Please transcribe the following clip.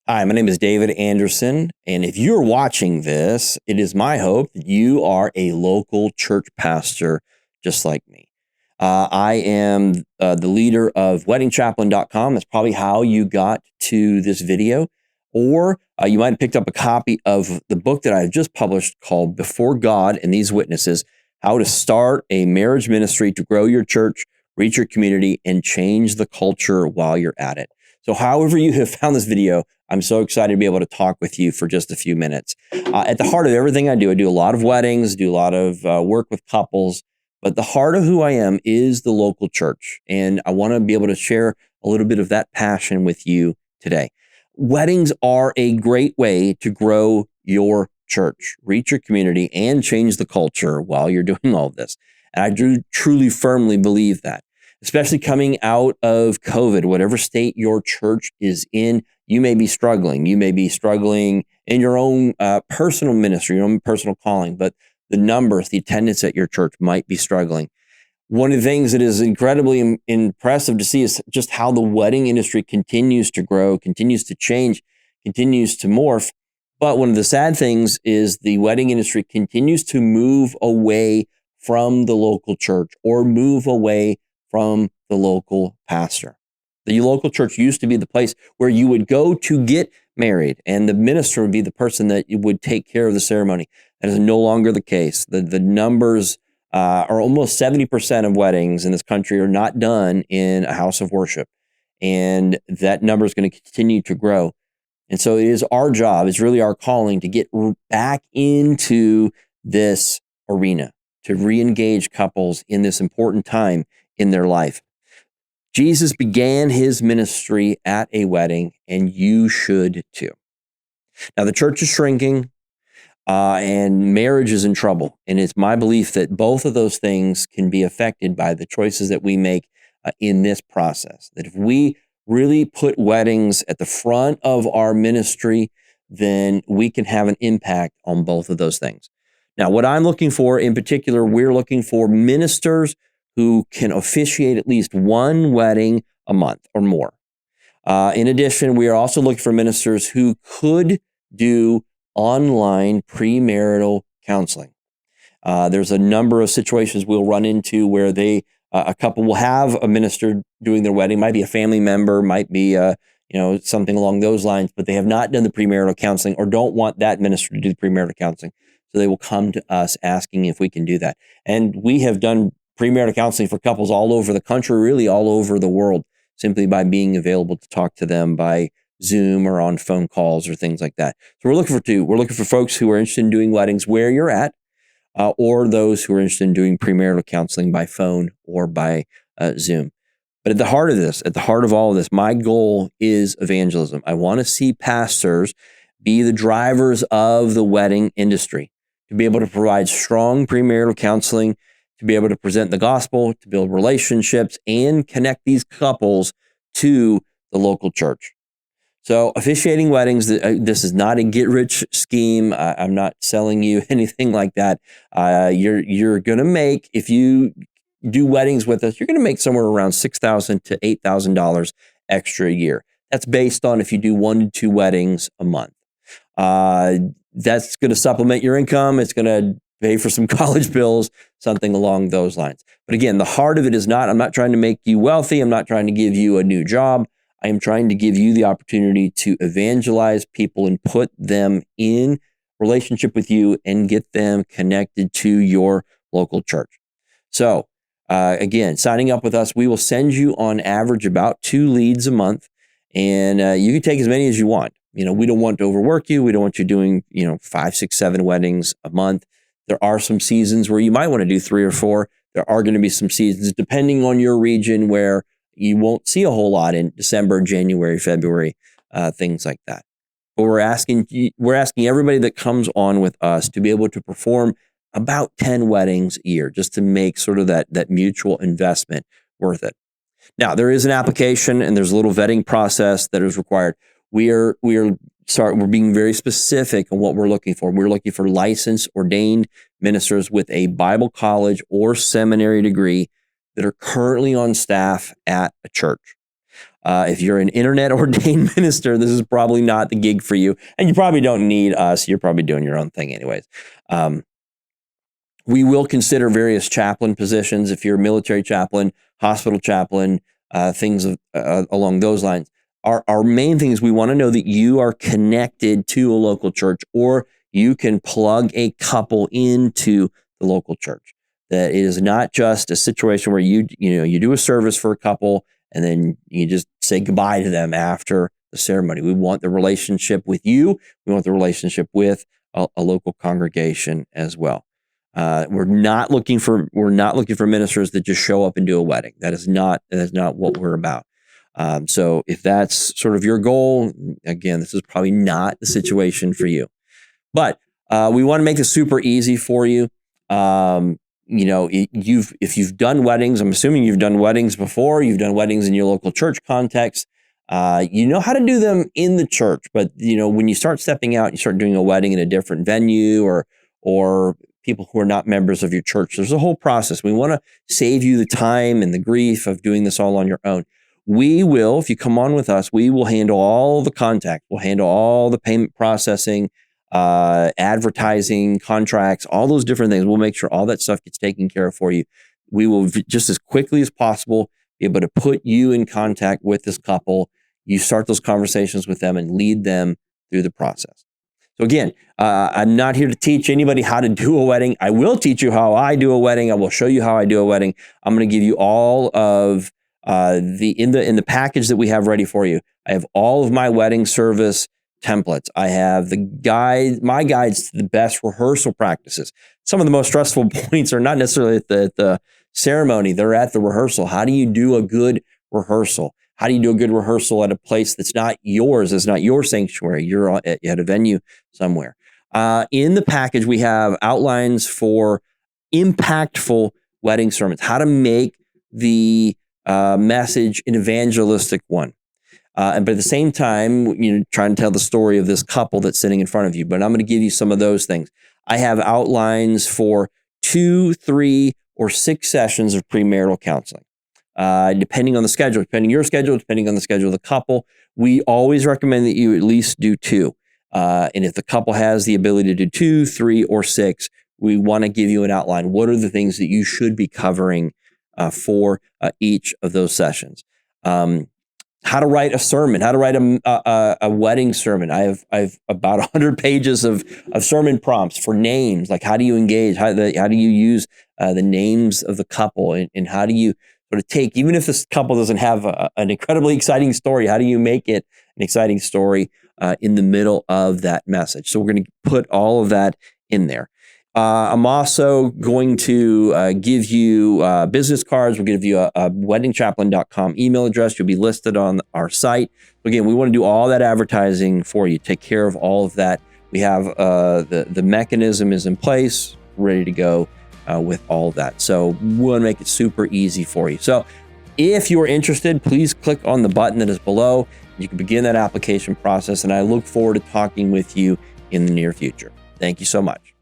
Hi, my name is David Anderson, and if you're watching this, it is my hope that you are a local church pastor just like me. I am the leader of weddingchaplain.com. That's probably how you got to this video. Or you might have picked up a copy of the book that I've just published called Before God and These Witnesses, How to Start a Marriage Ministry to Grow Your Church, Reach Your Community, and Change the Culture while you're at it. So however you have found this video, I'm so excited to be able to talk with you for just a few minutes. At the heart of everything I do a lot of weddings, do a lot of work with couples, but the heart of who I am is the local church. And I want to be able to share a little bit of that passion with you today. Weddings are a great way to grow your church, reach your community, and change the culture while you're doing all of this. And I do truly firmly believe that, especially coming out of COVID, whatever state your church is in, you may be struggling. You may be struggling in your own personal ministry, your own personal calling, but the numbers, the attendance at your church might be struggling. One of the things that is incredibly impressive to see is just how the wedding industry continues to grow, continues to change, continues to morph. But one of the sad things is the wedding industry continues to move away from the local church or move away from the local pastor. The local church used to be the place where you would go to get married, and the minister would be the person that would take care of the ceremony. That is no longer the case. The numbers are almost 70% of weddings in this country are not done in a house of worship, and that number is going to continue to grow. And so it is our job, it's really our calling to get back into this arena, to re-engage couples in this important time in their life. Jesus began his ministry at a wedding, and you should too. Now, the church is shrinking, and marriage is in trouble. And it's my belief that both of those things can be affected by the choices that we make in this process. That if we really put weddings at the front of our ministry, then we can have an impact on both of those things. Now, what I'm looking for in particular, we're looking for ministers who can officiate at least one wedding a month or more. In addition, we are also looking for ministers who could do online premarital counseling. There's a number of situations we'll run into where a couple will have a minister doing their wedding, might be a family member, might be something along those lines, but they have not done the premarital counseling or don't want that minister to do the premarital counseling. So they will come to us asking if we can do that. And we have done premarital counseling for couples all over the country, really all over the world, simply by being available to talk to them by Zoom or on phone calls or things like that. So we're looking for two. We're looking for folks who are interested in doing weddings where you're at, or those who are interested in doing premarital counseling by phone or by Zoom. But at the heart of this, at the heart of all of this, my goal is evangelism. I want to see pastors be the drivers of the wedding industry, to be able to provide strong premarital counseling, to be able to present the gospel, to build relationships, and connect these couples to the local church. So officiating weddings, this is not a get-rich scheme. I'm not selling you anything like that. You're going to make, if you do weddings with us, you're going to make somewhere around $6,000 to $8,000 extra a year. That's based on if you do 1 to 2 weddings a month. That's going to supplement your income. It's going to pay for some college bills, something along those lines. But again, the heart of it is I'm not trying to make you wealthy. I'm not trying to give you a new job. I am trying to give you the opportunity to evangelize people and put them in relationship with you and get them connected to your local church. So again, signing up with us, we will send you on average about 2 leads a month, and you can take as many as you want. We don't want to overwork you. We don't want you doing, 5, 6, 7 weddings a month. There are some seasons where you might want to do 3 or 4. There are going to be some seasons, depending on your region, where you won't see a whole lot in December, January, February, things like that. But we're asking everybody that comes on with us to be able to perform about 10 weddings a year, just to make sort of that mutual investment worth it. Now, there is an application and there's a little vetting process that is required. We're being very specific on what we're looking for. We're looking for licensed, ordained ministers with a Bible college or seminary degree that are currently on staff at a church. If you're an internet ordained minister, this is probably not the gig for you, and you probably don't need us. You're probably doing your own thing anyways. We will consider various chaplain positions if you're a military chaplain, hospital chaplain, things along those lines. Our main thing is we want to know that you are connected to a local church, or you can plug a couple into the local church. That it is not just a situation where you do a service for a couple and then you just say goodbye to them after the ceremony. We want the relationship with you. We want the relationship with a local congregation as well. We're not looking for ministers that just show up and do a wedding. That is not what we're about. So if that's sort of your goal, again, this is probably not the situation for you. But we want to make this super easy for you. If you've done weddings, I'm assuming you've done weddings before. You've done weddings in your local church context. You know how to do them in the church, but when you start stepping out, you start doing a wedding in a different venue or people who are not members of your church. There's a whole process. We want to save you the time and the grief of doing this all on your own. We will, if you come on with us, we will handle all the contact. We'll handle all the payment processing, advertising, contracts, all those different things. We'll make sure all that stuff gets taken care of for you. We will just as quickly as possible be able to put you in contact with this couple. You start those conversations with them and lead them through the process. So again, I'm not here to teach anybody how to do a wedding. I will teach you how I do a wedding. I will show you how I do a wedding. I'm going to give you all of in the package that we have ready for you. I have all of my wedding service templates. I have my guides to the best rehearsal practices. Some of the most stressful points are not necessarily at the ceremony. They're at the rehearsal. How do you do a good rehearsal? How do you do a good rehearsal at a place that's not yours? It's not your sanctuary. You're at a venue somewhere. In the package, we have outlines for impactful wedding sermons, how to make the message an evangelistic one. But at the same time, trying to tell the story of this couple that's sitting in front of you. But I'm going to give you some of those things. I have outlines for 2, 3, or 6 sessions of premarital counseling. Depending on the schedule, depending on your schedule, depending on the schedule of the couple, we always recommend that you at least do 2. And if the couple has the ability to do 2, 3, or 6, we want to give you an outline. What are the things that you should be covering for each of those sessions? How to write a sermon, how to write a wedding sermon. I have about 100 pages of sermon prompts for names. Like how do you engage? How do you use the names of the couple? And how do you sort of take, even if this couple doesn't have an incredibly exciting story, how do you make it an exciting story in the middle of that message? So we're going to put all of that in there. I'm also going to give you business cards. We'll give you a weddingchaplain.com email address. You'll be listed on our site. Again, we want to do all that advertising for you, take care of all of that. We have the mechanism is in place, ready to go with all of that. So we want to make it super easy for you. So if you're interested, please click on the button that is below. You can begin that application process, and I look forward to talking with you in the near future. Thank you so much.